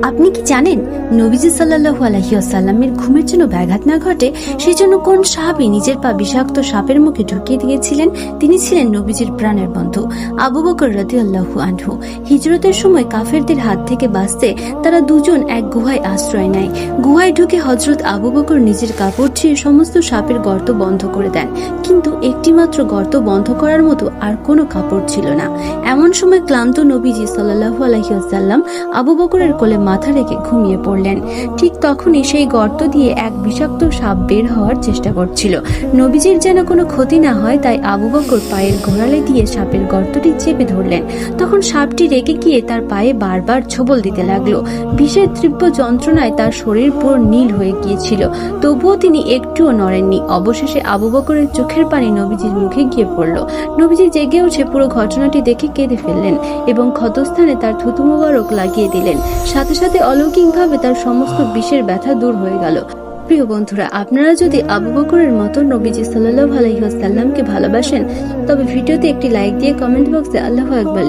আপনি কি জানেন নবীজি সাল্লাল্লাহু আলাইহি ওয়াসাল্লামের ঘুমের জন্য ব্যাঘাত না ঘটে সেজন্য কোন সাহাবী নিজের পা বিষাক্ত সাপের মুখে ঢুকিয়ে দিয়েছিলেন? তিনি ছিলেন নবীজির প্রাণের বন্ধু আবু বকর রাদিয়াল্লাহু আনহু। হিজরতের সময় কাফেরদের হাত থেকে বাঁচতে তারা দুজন এক গুহায় আশ্রয় নেয়। গুহায় ঢুকে হযরত আবু বকর নিজের কাপড় ছিঁড়ে সমস্ত সাপের গর্ত বন্ধ করে দেন, কিন্তু একটিমাত্র গর্ত বন্ধ করার মতো আর কোনো কাপড় ছিল না। এমন সময় ক্লান্ত নবীজি সাল্লাল্লাহু আলাইহি ওয়াসাল্লাম আবু বকরের কোলে মাথা রেখে ঘুমিয়ে পড়লেন। ঠিক তখনই সেই গর্ত দিয়ে এক বিষাক্ত সাপ বের হওয়ার চেষ্টা করছিল। নবীজির যেন কোনো ক্ষতি না হয় তাই আবু বকর পায়ের গোড়ালে দিয়ে সাপের গর্তটি চেপে ধরলেন। তখন সাপটি রেগে গিয়ে তার পায়ে বারবার ছোবল দিতে লাগলো। বিষের তীব্র যন্ত্রণায় তার শরীর পুরো নীল হয়ে গিয়েছিল, তবুও তিনি একটুও নড়েননি। অবশেষে আবু বকরের চোখের পানি নবীজির মুখে গিয়ে পড়ল। নবীজি জেগে উঠে পুরো ঘটনাটি দেখে কেঁদে ফেললেন এবং ক্ষতস্থানে তার থুতু মোবারক লাগিয়ে দিলেন। সাথে সাথে অলৌকিকভাবে তার সমস্ত বিষের ব্যথা দূর হয়ে গেল। প্রিয় বন্ধুরা, আপনারা যদি আবু বকরের মতো নবীজি সাল্লাল্লাহু আলাইহি ওয়াসাল্লামকে ভালোবাসেন তবে ভিডিওতে একটি লাইক দিয়ে কমেন্ট বক্সে আল্লাহু আকবার